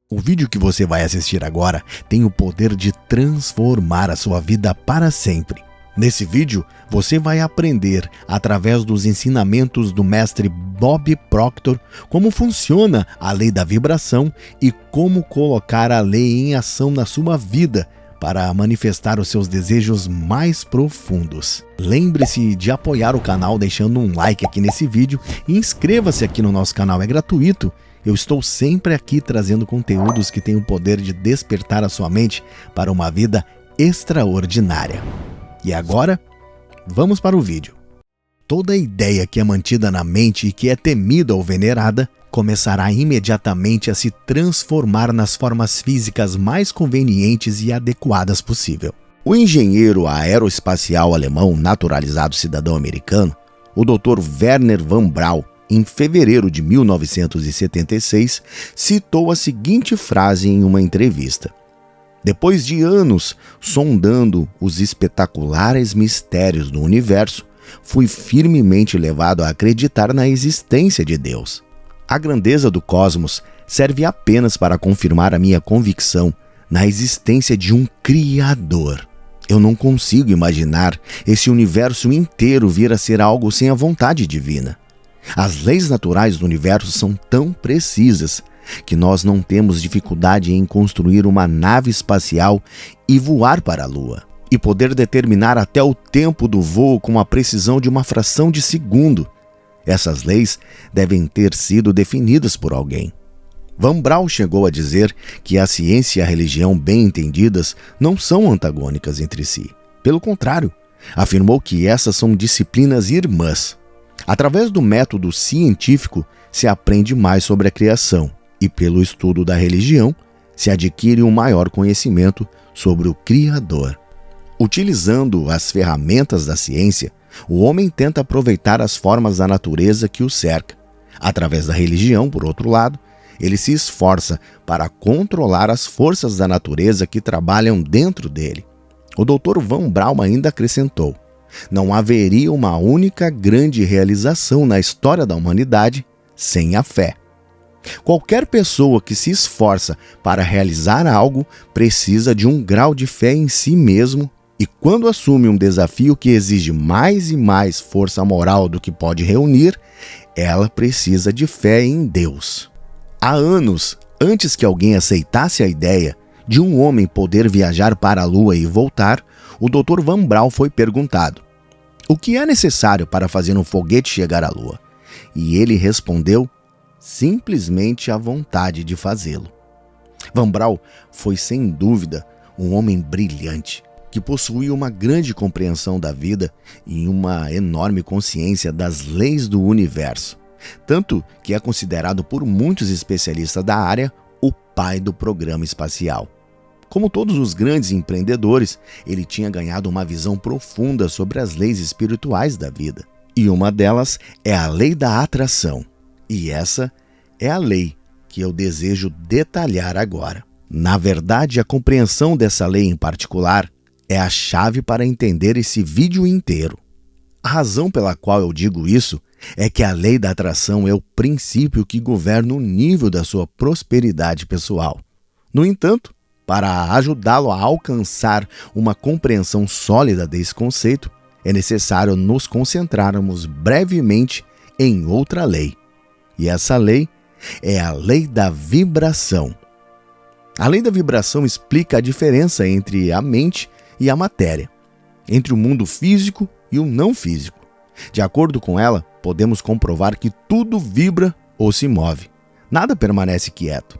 O vídeo que você vai assistir agora tem o poder de transformar a sua vida para sempre. Nesse vídeo, você vai aprender, através dos ensinamentos do mestre Bob Proctor, como funciona a lei da vibração e como colocar a lei em ação na sua vida para manifestar os seus desejos mais profundos. Lembre-se de apoiar o canal deixando um like aqui nesse vídeo e inscreva-se aqui no nosso canal, é gratuito. Eu estou sempre aqui trazendo conteúdos que têm o poder de despertar a sua mente para uma vida extraordinária. E agora, vamos para o vídeo. Toda ideia que é mantida na mente e que é temida ou venerada começará imediatamente a se transformar nas formas físicas mais convenientes e adequadas possível. O engenheiro aeroespacial alemão naturalizado cidadão americano, o Dr. Wernher von Braun, em fevereiro de 1976, citou a seguinte frase em uma entrevista: "Depois de anos sondando os espetaculares mistérios do universo, fui firmemente levado a acreditar na existência de Deus. A grandeza do cosmos serve apenas para confirmar a minha convicção na existência de um Criador. Eu não consigo imaginar esse universo inteiro vir a ser algo sem a vontade divina. As leis naturais do universo são tão precisas que nós não temos dificuldade em construir uma nave espacial e voar para a Lua, e poder determinar até o tempo do voo com a precisão de uma fração de segundo. Essas leis devem ter sido definidas por alguém." Von Braun chegou a dizer que a ciência e a religião bem entendidas não são antagônicas entre si. Pelo contrário, afirmou que essas são disciplinas irmãs. Através do método científico se aprende mais sobre a criação e, pelo estudo da religião, se adquire um maior conhecimento sobre o Criador. Utilizando as ferramentas da ciência, o homem tenta aproveitar as formas da natureza que o cerca. Através da religião, por outro lado, ele se esforça para controlar as forças da natureza que trabalham dentro dele. O Dr. Von Braun ainda acrescentou: "Não haveria uma única grande realização na história da humanidade sem a fé. Qualquer pessoa que se esforça para realizar algo precisa de um grau de fé em si mesmo, e quando assume um desafio que exige mais e mais força moral do que pode reunir, ela precisa de fé em Deus." Há anos, antes que alguém aceitasse a ideia de um homem poder viajar para a Lua e voltar, o Dr. Von Braun foi perguntado: "O que é necessário para fazer um foguete chegar à Lua?" E ele respondeu: "Simplesmente a vontade de fazê-lo." Von Braun foi, sem dúvida, um homem brilhante, que possuía uma grande compreensão da vida e uma enorme consciência das leis do universo, tanto que é considerado por muitos especialistas da área o pai do programa espacial. Como todos os grandes empreendedores, ele tinha ganhado uma visão profunda sobre as leis espirituais da vida. E uma delas é a lei da atração. E essa é a lei que eu desejo detalhar agora. Na verdade, a compreensão dessa lei em particular é a chave para entender esse vídeo inteiro. A razão pela qual eu digo isso é que a lei da atração é o princípio que governa o nível da sua prosperidade pessoal. No entanto, para ajudá-lo a alcançar uma compreensão sólida desse conceito, é necessário nos concentrarmos brevemente em outra lei. E essa lei é a lei da vibração. A lei da vibração explica a diferença entre a mente e a matéria, entre o mundo físico e o não físico. De acordo com ela, podemos comprovar que tudo vibra ou se move. Nada permanece quieto.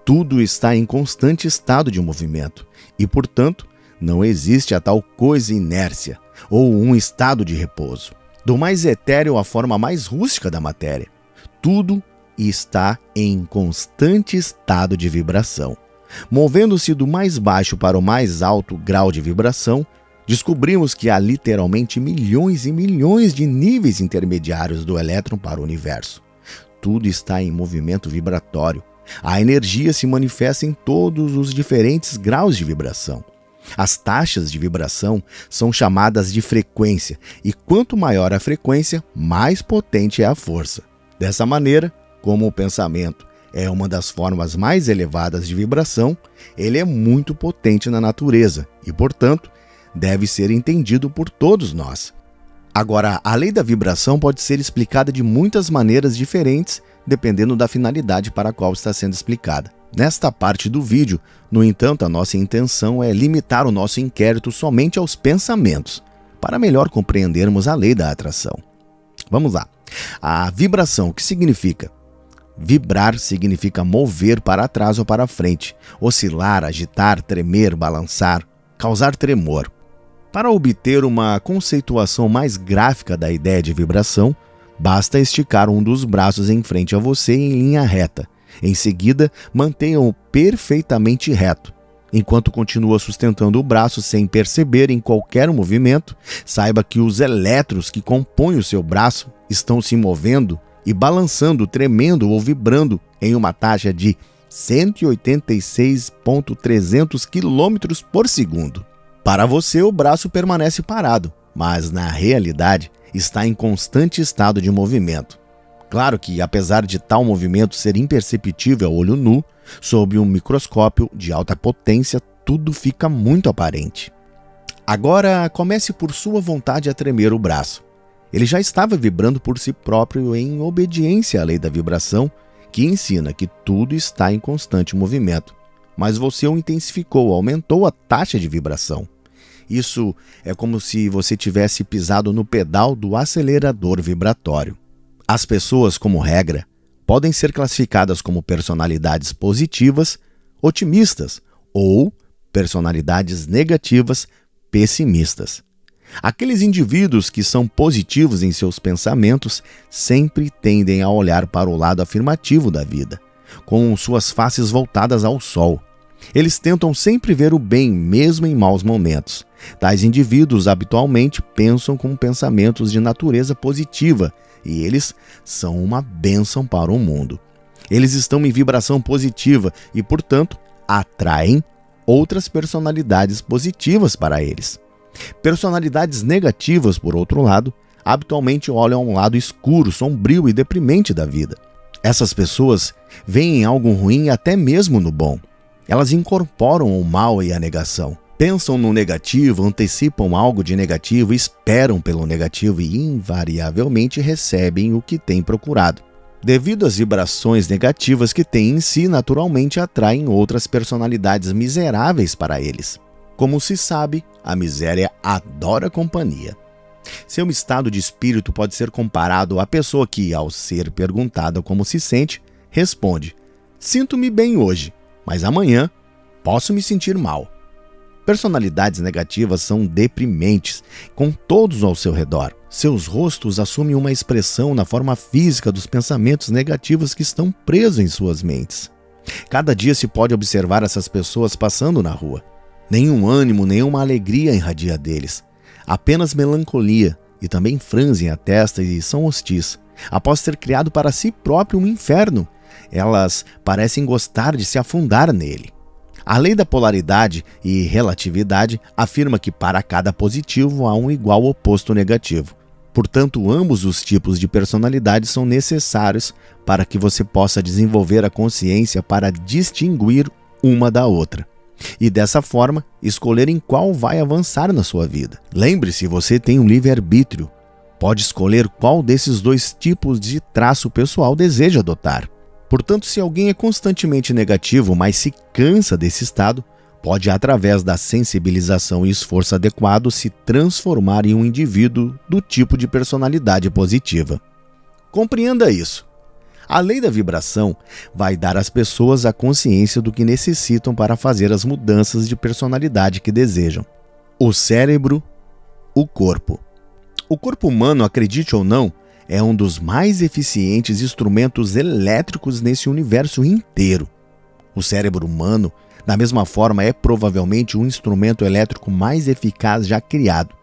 Tudo está em constante estado de movimento e, portanto, não existe a tal coisa inércia ou um estado de repouso. Do mais etéreo à forma mais rústica da matéria, tudo está em constante estado de vibração. Movendo-se do mais baixo para o mais alto grau de vibração, descobrimos que há literalmente milhões e milhões de níveis intermediários do elétron para o universo. Tudo está em movimento vibratório. A energia se manifesta em todos os diferentes graus de vibração. As taxas de vibração são chamadas de frequência, e quanto maior a frequência, mais potente é a força. Dessa maneira, como o pensamento é uma das formas mais elevadas de vibração, ele é muito potente na natureza e, portanto, deve ser entendido por todos nós. Agora, a lei da vibração pode ser explicada de muitas maneiras diferentes, dependendo da finalidade para a qual está sendo explicada. Nesta parte do vídeo, no entanto, a nossa intenção é limitar o nosso inquérito somente aos pensamentos, para melhor compreendermos a lei da atração. Vamos lá. A vibração, o que significa? Vibrar significa mover para trás ou para frente, oscilar, agitar, tremer, balançar, causar tremor. Para obter uma conceituação mais gráfica da ideia de vibração, basta esticar um dos braços em frente a você em linha reta. Em seguida, mantenha-o perfeitamente reto. Enquanto continua sustentando o braço sem perceber em qualquer movimento, saiba que os elétrons que compõem o seu braço estão se movendo e balançando, tremendo ou vibrando em uma taxa de 186.300 km por segundo. Para você, o braço permanece parado, mas na realidade está em constante estado de movimento. Claro que, apesar de tal movimento ser imperceptível a olho nu, sob um microscópio de alta potência, tudo fica muito aparente. Agora, comece por sua vontade a tremer o braço. Ele já estava vibrando por si próprio em obediência à lei da vibração, que ensina que tudo está em constante movimento. Mas você o intensificou, aumentou a taxa de vibração. Isso é como se você tivesse pisado no pedal do acelerador vibratório. As pessoas, como regra, podem ser classificadas como personalidades positivas, otimistas, ou personalidades negativas, pessimistas. Aqueles indivíduos que são positivos em seus pensamentos sempre tendem a olhar para o lado afirmativo da vida, com suas faces voltadas ao sol. Eles tentam sempre ver o bem, mesmo em maus momentos. Tais indivíduos habitualmente pensam com pensamentos de natureza positiva e eles são uma bênção para o mundo. Eles estão em vibração positiva e, portanto, atraem outras personalidades positivas para eles. Personalidades negativas, por outro lado, habitualmente olham um lado escuro, sombrio e deprimente da vida. Essas pessoas veem algo ruim até mesmo no bom. Elas incorporam o mal e a negação. Pensam no negativo, antecipam algo de negativo, esperam pelo negativo e invariavelmente recebem o que têm procurado. Devido às vibrações negativas que têm em si, naturalmente atraem outras personalidades miseráveis para eles. Como se sabe, a miséria adora companhia. Seu estado de espírito pode ser comparado à pessoa que, ao ser perguntada como se sente, responde: "Sinto-me bem hoje, mas amanhã posso me sentir mal." Personalidades negativas são deprimentes, com todos ao seu redor. Seus rostos assumem uma expressão na forma física dos pensamentos negativos que estão presos em suas mentes. Cada dia se pode observar essas pessoas passando na rua. Nenhum ânimo, nenhuma alegria irradia deles. Apenas melancolia, e também franzem a testa e são hostis. Após ter criado para si próprio um inferno, elas parecem gostar de se afundar nele. A lei da polaridade e relatividade afirma que para cada positivo há um igual oposto negativo. Portanto, ambos os tipos de personalidade são necessários para que você possa desenvolver a consciência para distinguir uma da outra. E dessa forma, escolher em qual vai avançar na sua vida. Lembre-se, você tem um livre-arbítrio. Pode escolher qual desses dois tipos de traço pessoal deseja adotar. Portanto, se alguém é constantemente negativo, mas se cansa desse estado, pode, através da sensibilização e esforço adequado, se transformar em um indivíduo do tipo de personalidade positiva. Compreenda isso. A lei da vibração vai dar às pessoas a consciência do que necessitam para fazer as mudanças de personalidade que desejam. O cérebro, o corpo. O corpo humano, acredite ou não, é um dos mais eficientes instrumentos elétricos nesse universo inteiro. O cérebro humano, da mesma forma, é provavelmente o instrumento elétrico mais eficaz já criado.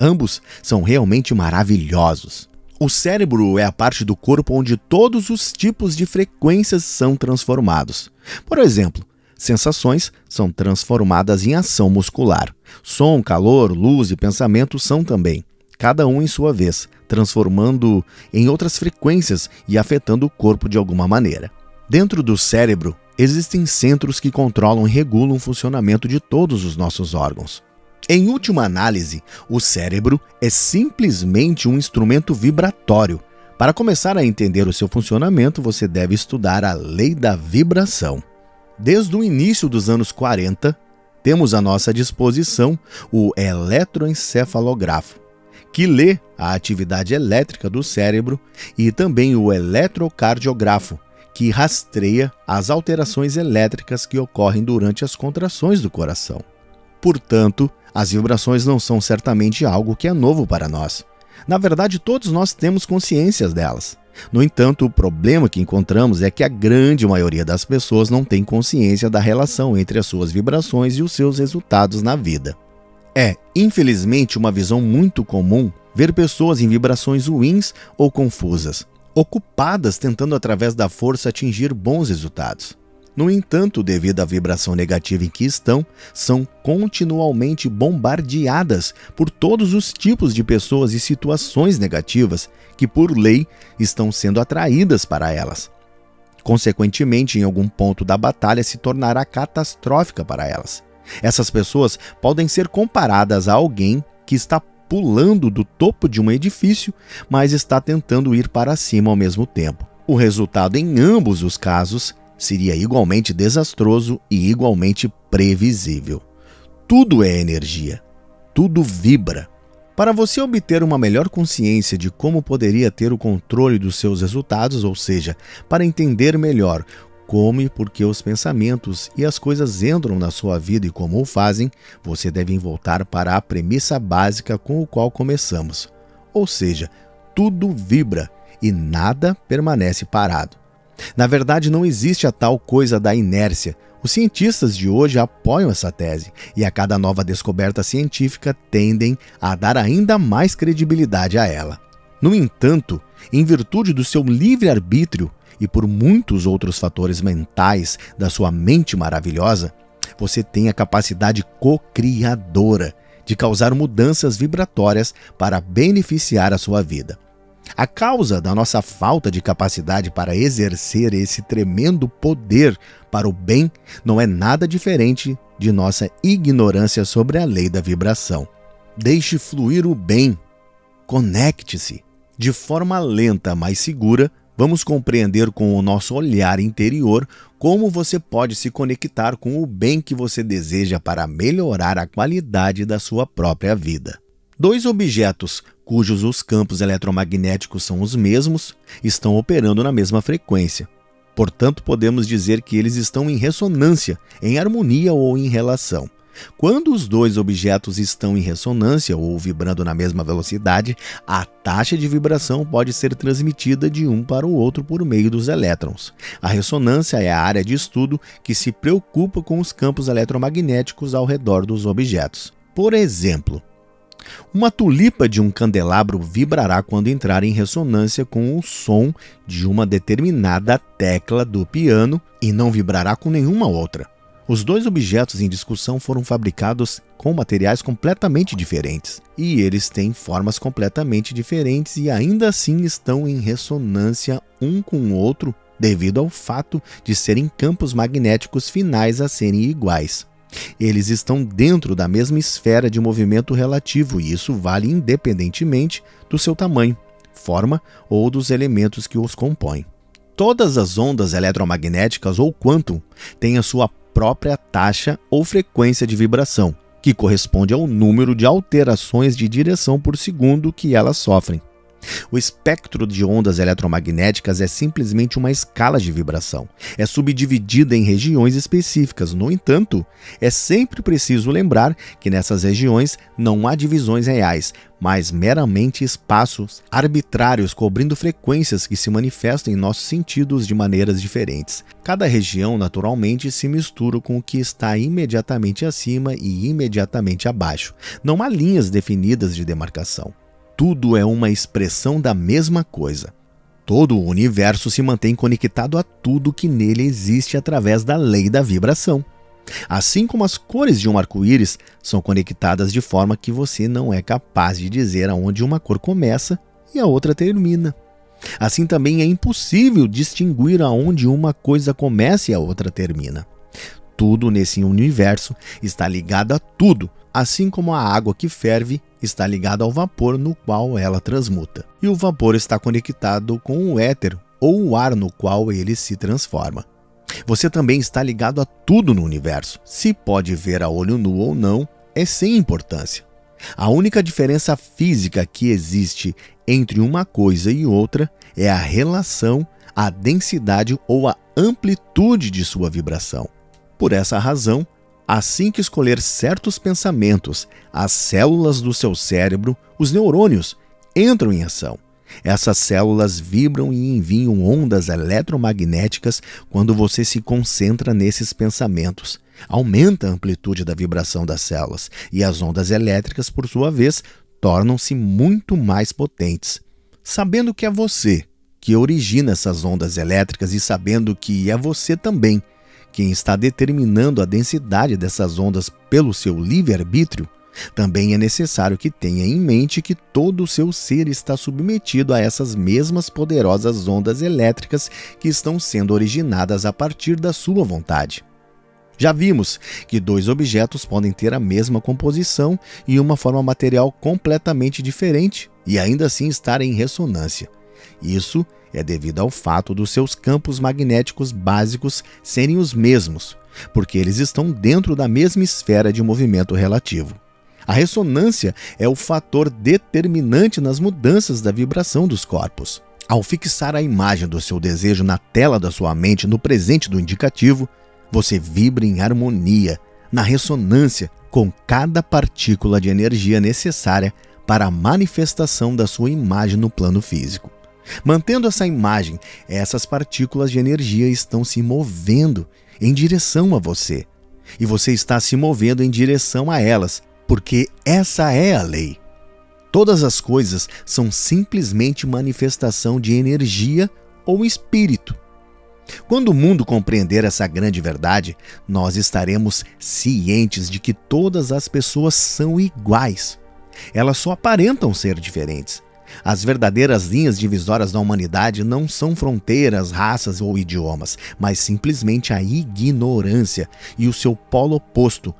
Ambos são realmente maravilhosos. O cérebro é a parte do corpo onde todos os tipos de frequências são transformados. Por exemplo, sensações são transformadas em ação muscular. Som, calor, luz e pensamento são também, cada um em sua vez, transformando em outras frequências e afetando o corpo de alguma maneira. Dentro do cérebro, existem centros que controlam e regulam o funcionamento de todos os nossos órgãos. Em última análise, o cérebro é simplesmente um instrumento vibratório. Para começar a entender o seu funcionamento, você deve estudar a lei da vibração. Desde o início dos anos 40, temos à nossa disposição o eletroencefalografo, que lê a atividade elétrica do cérebro, e também o eletrocardiografo, que rastreia as alterações elétricas que ocorrem durante as contrações do coração. Portanto, as vibrações não são certamente algo que é novo para nós. Na verdade, todos nós temos consciência delas. No entanto, o problema que encontramos é que a grande maioria das pessoas não tem consciência da relação entre as suas vibrações e os seus resultados na vida. É, infelizmente, uma visão muito comum ver pessoas em vibrações ruins ou confusas, ocupadas tentando através da força atingir bons resultados. No entanto, devido à vibração negativa em que estão, são continuamente bombardeadas por todos os tipos de pessoas e situações negativas que, por lei, estão sendo atraídas para elas. Consequentemente, em algum ponto da batalha se tornará catastrófica para elas. Essas pessoas podem ser comparadas a alguém que está pulando do topo de um edifício, mas está tentando ir para cima ao mesmo tempo. O resultado em ambos os casos seria igualmente desastroso e igualmente previsível. Tudo é energia. Tudo vibra. Para você obter uma melhor consciência de como poderia ter o controle dos seus resultados, ou seja, para entender melhor como e por que os pensamentos e as coisas entram na sua vida e como o fazem, você deve voltar para a premissa básica com a qual começamos. Ou seja, tudo vibra e nada permanece parado. Na verdade, não existe a tal coisa da inércia. Os cientistas de hoje apoiam essa tese, e a cada nova descoberta científica tendem a dar ainda mais credibilidade a ela. No entanto, em virtude do seu livre-arbítrio e por muitos outros fatores mentais da sua mente maravilhosa, você tem a capacidade co-criadora de causar mudanças vibratórias para beneficiar a sua vida. A causa da nossa falta de capacidade para exercer esse tremendo poder para o bem não é nada diferente de nossa ignorância sobre a lei da vibração. Deixe fluir o bem. Conecte-se. De forma lenta, mas segura, vamos compreender com o nosso olhar interior como você pode se conectar com o bem que você deseja para melhorar a qualidade da sua própria vida. Dois objetos cujos os campos eletromagnéticos são os mesmos estão operando na mesma frequência. Portanto, podemos dizer que eles estão em ressonância, em harmonia ou em relação. Quando os dois objetos estão em ressonância ou vibrando na mesma velocidade, a taxa de vibração pode ser transmitida de um para o outro por meio dos elétrons. A ressonância é a área de estudo que se preocupa com os campos eletromagnéticos ao redor dos objetos. Por exemplo, uma tulipa de um candelabro vibrará quando entrar em ressonância com o som de uma determinada tecla do piano e não vibrará com nenhuma outra. Os dois objetos em discussão foram fabricados com materiais completamente diferentes, e eles têm formas completamente diferentes e ainda assim estão em ressonância um com o outro devido ao fato de serem campos magnéticos finais a serem iguais. Eles estão dentro da mesma esfera de movimento relativo e isso vale independentemente do seu tamanho, forma ou dos elementos que os compõem. Todas as ondas eletromagnéticas ou quantum têm a sua própria taxa ou frequência de vibração, que corresponde ao número de alterações de direção por segundo que elas sofrem. O espectro de ondas eletromagnéticas é simplesmente uma escala de vibração. É subdividida em regiões específicas. No entanto, é sempre preciso lembrar que nessas regiões não há divisões reais, mas meramente espaços arbitrários cobrindo frequências que se manifestam em nossos sentidos de maneiras diferentes. Cada região, naturalmente, se mistura com o que está imediatamente acima e imediatamente abaixo. Não há linhas definidas de demarcação. Tudo é uma expressão da mesma coisa. Todo o universo se mantém conectado a tudo que nele existe através da lei da vibração. Assim como as cores de um arco-íris são conectadas de forma que você não é capaz de dizer aonde uma cor começa e a outra termina. Assim também é impossível distinguir aonde uma coisa começa e a outra termina. Tudo nesse universo está ligado a tudo, assim como a água que ferve está ligada ao vapor no qual ela transmuta. E o vapor está conectado com o éter ou o ar no qual ele se transforma. Você também está ligado a tudo no universo. Se pode ver a olho nu ou não, é sem importância. A única diferença física que existe entre uma coisa e outra é a relação, a densidade ou a amplitude de sua vibração. Por essa razão, assim que escolher certos pensamentos, as células do seu cérebro, os neurônios, entram em ação. Essas células vibram e enviam ondas eletromagnéticas quando você se concentra nesses pensamentos. Aumenta a amplitude da vibração das células e as ondas elétricas, por sua vez, tornam-se muito mais potentes. Sabendo que é você que origina essas ondas elétricas e sabendo que é você também quem está determinando a densidade dessas ondas pelo seu livre-arbítrio, também é necessário que tenha em mente que todo o seu ser está submetido a essas mesmas poderosas ondas elétricas que estão sendo originadas a partir da sua vontade. Já vimos que dois objetos podem ter a mesma composição e uma forma material completamente diferente e ainda assim estar em ressonância. Isso é devido ao fato dos seus campos magnéticos básicos serem os mesmos, porque eles estão dentro da mesma esfera de movimento relativo. A ressonância é o fator determinante nas mudanças da vibração dos corpos. Ao fixar a imagem do seu desejo na tela da sua mente no presente do indicativo, você vibra em harmonia, na ressonância com cada partícula de energia necessária para a manifestação da sua imagem no plano físico. Mantendo essa imagem, essas partículas de energia estão se movendo em direção a você. E você está se movendo em direção a elas, porque essa é a lei. Todas as coisas são simplesmente manifestação de energia ou espírito. Quando o mundo compreender essa grande verdade, nós estaremos cientes de que todas as pessoas são iguais. Elas só aparentam ser diferentes. As verdadeiras linhas divisórias da humanidade não são fronteiras, raças ou idiomas, mas simplesmente a ignorância e o seu polo oposto.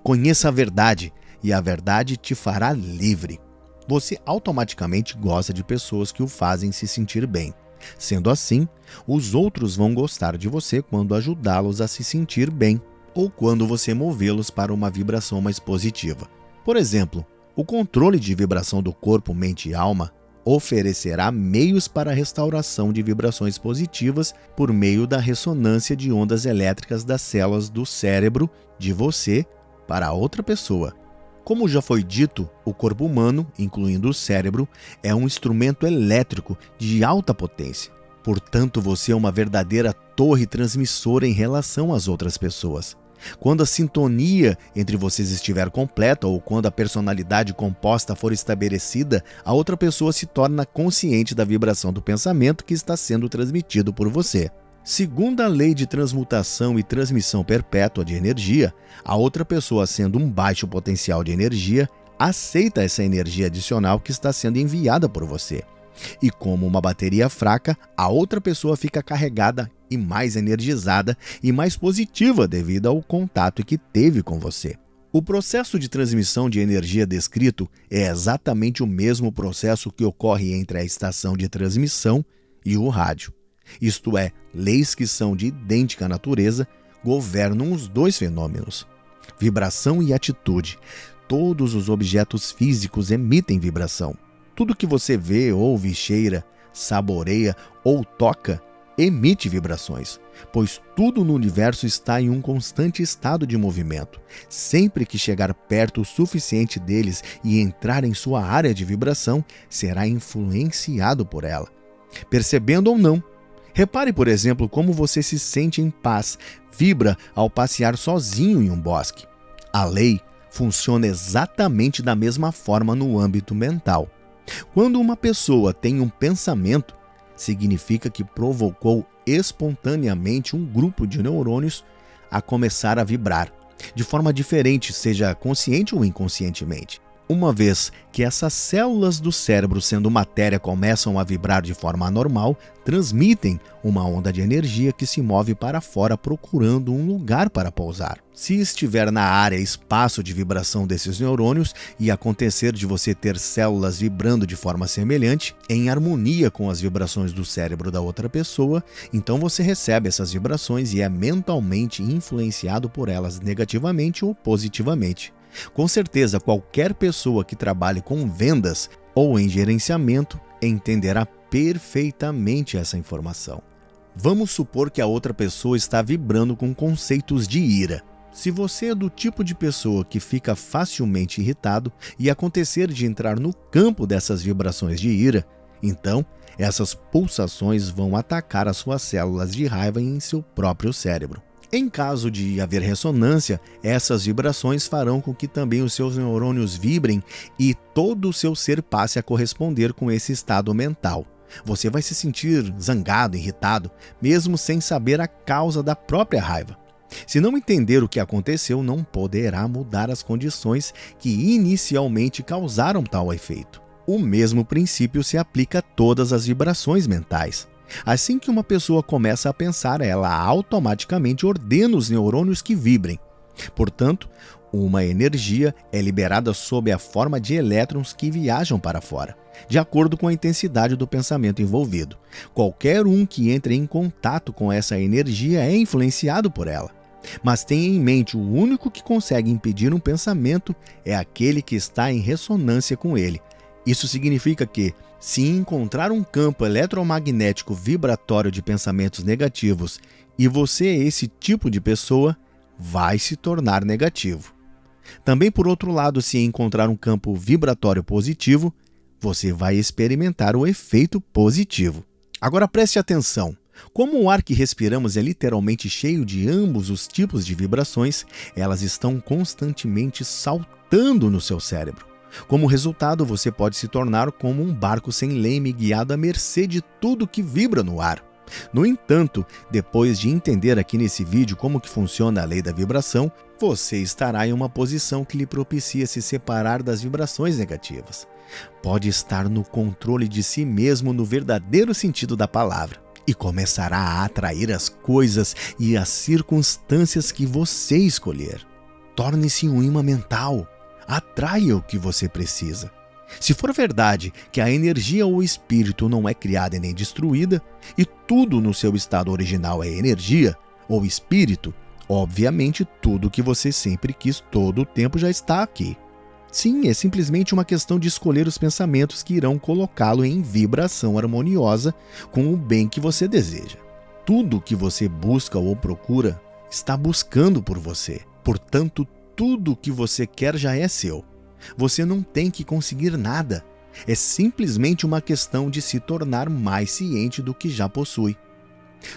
Conheça a verdade e a verdade te fará livre. Você automaticamente gosta de pessoas que o fazem se sentir bem. Sendo assim, os outros vão gostar de você quando ajudá-los a se sentir bem ou quando você movê-los para uma vibração mais positiva. Por exemplo, o controle de vibração do corpo, mente e alma oferecerá meios para a restauração de vibrações positivas por meio da ressonância de ondas elétricas das células do cérebro de você para outra pessoa. Como já foi dito, o corpo humano, incluindo o cérebro, é um instrumento elétrico de alta potência. Portanto, você é uma verdadeira torre transmissora em relação às outras pessoas. Quando a sintonia entre vocês estiver completa ou quando a personalidade composta for estabelecida, a outra pessoa se torna consciente da vibração do pensamento que está sendo transmitido por você. Segundo a lei de transmutação e transmissão perpétua de energia, a outra pessoa, sendo um baixo potencial de energia, aceita essa energia adicional que está sendo enviada por você. E como uma bateria fraca, a outra pessoa fica carregada e mais energizada e mais positiva devido ao contato que teve com você. O processo de transmissão de energia descrito é exatamente o mesmo processo que ocorre entre a estação de transmissão e o rádio. Isto é, leis que são de idêntica natureza governam os dois fenômenos. Vibração e atitude. Todos os objetos físicos emitem vibração. Tudo que você vê, ouve, cheira, saboreia ou toca emite vibrações, pois tudo no universo está em um constante estado de movimento. Sempre que chegar perto o suficiente deles e entrar em sua área de vibração, será influenciado por ela, percebendo ou não. Repare, por exemplo, como você se sente em paz, vibra ao passear sozinho em um bosque. A lei funciona exatamente da mesma forma no âmbito mental. Quando uma pessoa tem um pensamento, significa que provocou espontaneamente um grupo de neurônios a começar a vibrar, de forma diferente, seja consciente ou inconscientemente. Uma vez que essas células do cérebro, sendo matéria, começam a vibrar de forma anormal, transmitem uma onda de energia que se move para fora procurando um lugar para pousar. Se estiver na área espaço de vibração desses neurônios e acontecer de você ter células vibrando de forma semelhante, em harmonia com as vibrações do cérebro da outra pessoa, então você recebe essas vibrações e é mentalmente influenciado por elas negativamente ou positivamente. Com certeza, qualquer pessoa que trabalhe com vendas ou em gerenciamento entenderá perfeitamente essa informação. Vamos supor que a outra pessoa está vibrando com conceitos de ira. Se você é do tipo de pessoa que fica facilmente irritado e acontecer de entrar no campo dessas vibrações de ira, então essas pulsações vão atacar as suas células de raiva em seu próprio cérebro. Em caso de haver ressonância, essas vibrações farão com que também os seus neurônios vibrem e todo o seu ser passe a corresponder com esse estado mental. Você vai se sentir zangado, irritado, mesmo sem saber a causa da própria raiva. Se não entender o que aconteceu, não poderá mudar as condições que inicialmente causaram tal efeito. O mesmo princípio se aplica a todas as vibrações mentais. Assim que uma pessoa começa a pensar, ela automaticamente ordena os neurônios que vibrem. Portanto, uma energia é liberada sob a forma de elétrons que viajam para fora, de acordo com a intensidade do pensamento envolvido. Qualquer um que entre em contato com essa energia é influenciado por ela. Mas tenha em mente, o único que consegue impedir um pensamento é aquele que está em ressonância com ele. Isso significa que, se encontrar um campo eletromagnético vibratório de pensamentos negativos e você é esse tipo de pessoa, vai se tornar negativo. Também, por outro lado, se encontrar um campo vibratório positivo, você vai experimentar o efeito positivo. Agora preste atenção. Como o ar que respiramos é literalmente cheio de ambos os tipos de vibrações, elas estão constantemente saltando no seu cérebro. Como resultado, você pode se tornar como um barco sem leme guiado à mercê de tudo que vibra no ar. No entanto, depois de entender aqui nesse vídeo como que funciona a lei da vibração, você estará em uma posição que lhe propicia se separar das vibrações negativas. Pode estar no controle de si mesmo no verdadeiro sentido da palavra e começará a atrair as coisas e as circunstâncias que você escolher. Torne-se um imã mental. Atraia o que você precisa. Se for verdade que a energia ou espírito não é criada e nem destruída, e tudo no seu estado original é energia ou espírito, obviamente tudo que você sempre quis todo o tempo já está aqui. Sim, é simplesmente uma questão de escolher os pensamentos que irão colocá-lo em vibração harmoniosa com o bem que você deseja. Tudo que você busca ou procura está buscando por você. Portanto, tudo o que você quer já é seu. Você não tem que conseguir nada. É simplesmente uma questão de se tornar mais ciente do que já possui.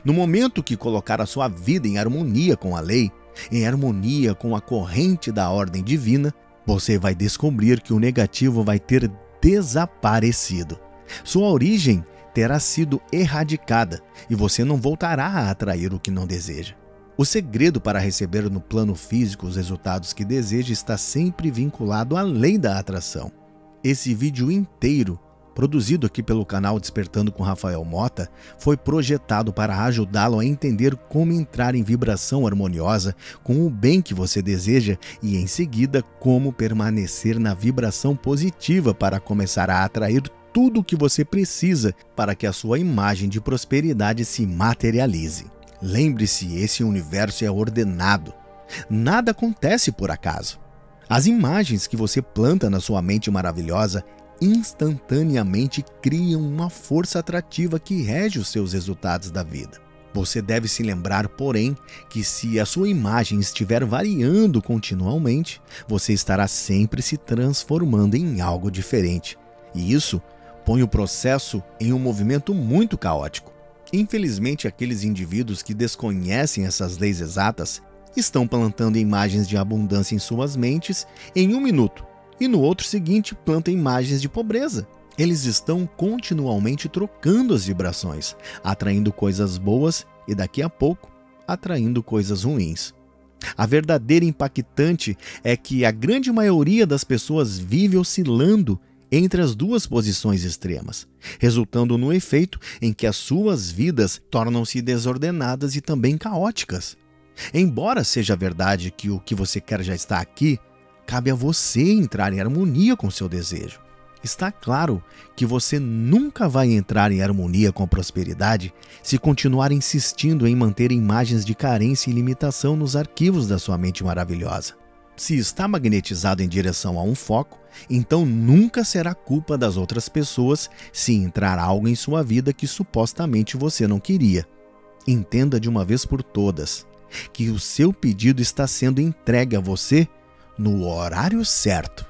No momento que colocar a sua vida em harmonia com a lei, em harmonia com a corrente da ordem divina, você vai descobrir que o negativo vai ter desaparecido. Sua origem terá sido erradicada e você não voltará a atrair o que não deseja. O segredo para receber no plano físico os resultados que deseja está sempre vinculado à lei da atração. Esse vídeo inteiro, produzido aqui pelo canal Despertando com Rafael Mota, foi projetado para ajudá-lo a entender como entrar em vibração harmoniosa com o bem que você deseja e, em seguida, como permanecer na vibração positiva para começar a atrair tudo o que você precisa para que a sua imagem de prosperidade se materialize. Lembre-se, esse universo é ordenado. Nada acontece por acaso. As imagens que você planta na sua mente maravilhosa instantaneamente criam uma força atrativa que rege os seus resultados da vida. Você deve se lembrar, porém, que se a sua imagem estiver variando continuamente, você estará sempre se transformando em algo diferente. E isso põe o processo em um movimento muito caótico. Infelizmente, aqueles indivíduos que desconhecem essas leis exatas estão plantando imagens de abundância em suas mentes em um minuto e no outro seguinte plantam imagens de pobreza. Eles estão continuamente trocando as vibrações, atraindo coisas boas e daqui a pouco atraindo coisas ruins. A verdadeira impactante é que a grande maioria das pessoas vive oscilando entre as duas posições extremas, resultando no efeito em que as suas vidas tornam-se desordenadas e também caóticas. Embora seja verdade que o que você quer já está aqui, cabe a você entrar em harmonia com seu desejo. Está claro que você nunca vai entrar em harmonia com a prosperidade se continuar insistindo em manter imagens de carência e limitação nos arquivos da sua mente maravilhosa. Se está magnetizado em direção a um foco, então nunca será culpa das outras pessoas se entrar algo em sua vida que supostamente você não queria. Entenda de uma vez por todas que o seu pedido está sendo entregue a você no horário certo.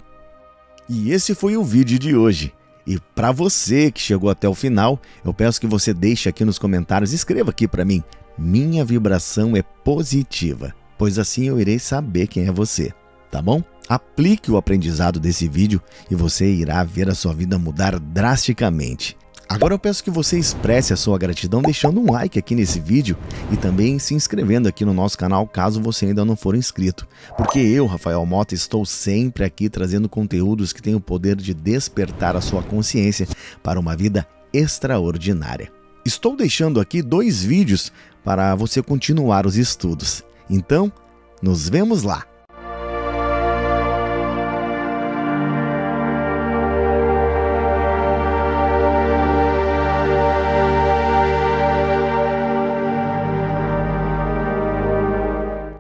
E esse foi o vídeo de hoje. E para você que chegou até o final, eu peço que você deixe aqui nos comentários, escreva aqui para mim: minha vibração é positiva, pois assim eu irei saber quem é você, tá bom? Aplique o aprendizado desse vídeo e você irá ver a sua vida mudar drasticamente. Agora eu peço que você expresse a sua gratidão deixando um like aqui nesse vídeo e também se inscrevendo aqui no nosso canal caso você ainda não for inscrito. Porque eu, Rafael Mota, estou sempre aqui trazendo conteúdos que têm o poder de despertar a sua consciência para uma vida extraordinária. Estou deixando aqui 2 vídeos para você continuar os estudos. Então, nos vemos lá!